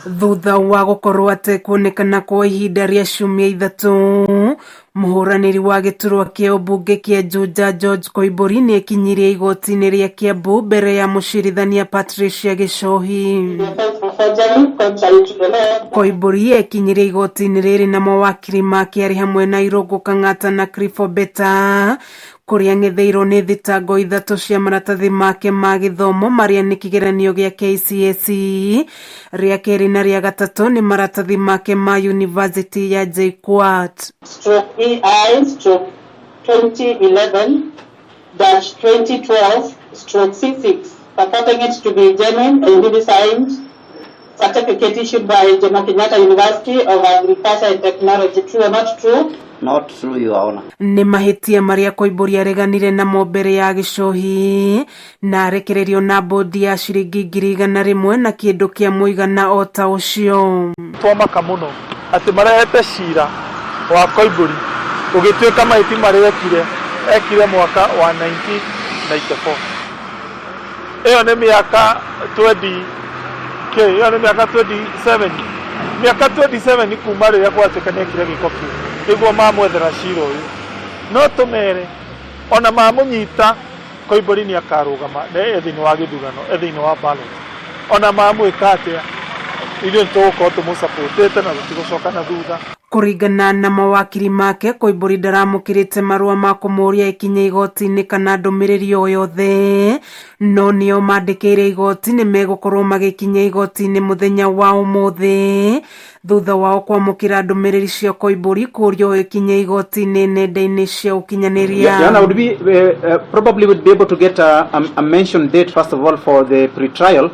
thutha wa gukorwo atekuonekana kwa ihinda ria ciumia ithatu, muhuraniri wa giturwa kia ubunge kia Juja George Koimburi ni ekinyirie igoti-ini ria Kiambu mbere ya mucirithania Patricia Gichohi. Koimburi ekinyirie igoti-ini riri na mawakiri make ari hamwe na Irungu Kang'ata na Clifford Beta kuria ng'etheirwo ni thitango ithatu cia maratathi make ma githomo maria ni kigeranio gia KCSE, ria keri na ria gatatu ni maratathi make ma University ya JKUAT. /2011-2012/C6 purporting it to be genuine and duly signed certificate issued by Jomo Kenyatta University of Agriculture and Technology. True or not true? Not true, Your Honor. Ni mahitia maria Koimburi areganire namo mbere ya Gichohi na arekererio na bodi ya ciringi 100,000 na kindu kia muigana o ta ucio. Twamaka muno ati marehete cira wa Koimburi ugituika mahiti maria ekire mwaka wa 1994. Iyo ni miaka 27 ni kuma riria gwatukania kire giko kiu niguo mamwethera cira uyu no tumere ona mamunyita Koimburi ni akarugama ethini wa githurano ethini wa ballot ona mamwika atia ile tugukorwo tumusapotete na tutigocoka na thutha. Kuringana na mawakiri make, Koimburi ndaramukirite marua ma kumuria ikinye igoti-ini kana ndumiriri o yothe, no nio mandikire igoti ni megukorwo magikinya igoti-ini muthenya wa umuthi thutha wao kwamukira ndumiriri cia Koimburi kurio ikinye igoti-ini nenda-ini cia ukinyaniria. Yana would be probably would be able to get a mentioned date first of all for the pre-trial.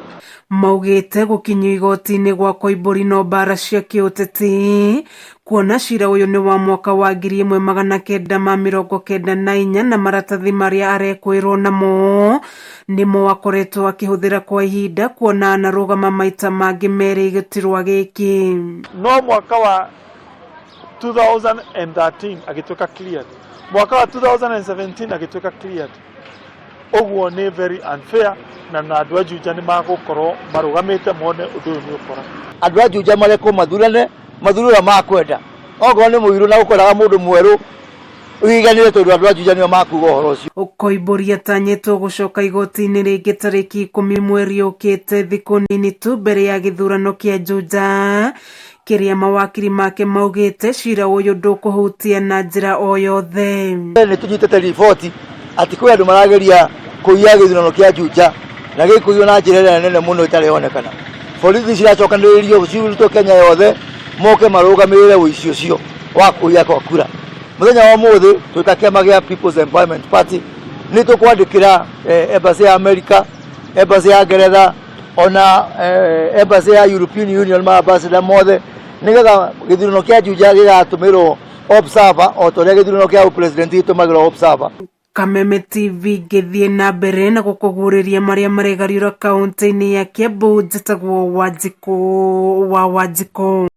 Maugite gukinywa igoti-ini gwa Koimburi no bara cia kiuteti kuona cira uyu ni wa mwaka wa 1994 na maratathi maria arekwirwo namo nimo wakoretwo akihuthira kwa ihinda kuona anarugama maita mangi meri gitirwa giki. No mwaka wa 2013 agituika cleared, mwaka wa 2017 agituika cleared. Oguo ni very unfair na andu a Juja ni magukorwo marugamite mone undu uyu ni ukora. Andu a Juja mareko mathurura makwenda ogo ni muiru na ukoraga mundu mweru uiganire tondu andu a Juja nio makuga uhoro ucio. Koimburi atanyitwo gucoka igoti-ini ringi tariki 10 mweri ukite thiku nini tu mbere ya githurano kia Juja, kiria mawakiri make maugite cira uyu ndukuhutia na njira o yothe. Ni tunyitete riboti ati kwi andu marageria kuiya githurano kia Juja na gikuiyo na njira nene muno itari onekana. Borithi ciracokaniririo ciuruto Kenya yothe moke marugamirire uici ucio wa kuiya kwa kura. Muthenya wa muthi twita kiama gia People's Empowerment Party ni tukwandikira embassy ya America, embassy ya Ngeretha, ona embassy ya European Union ma ambassador mothe nigetha githurano kia Juja gigatumirwo observer o toria githurano kia president itumagirwo observer. Kameme TV githie na mbere na gukuguriria maria maregariura kaunti-ini ya Kiambu. Njitagwo Wanjiku wa Wanjiku.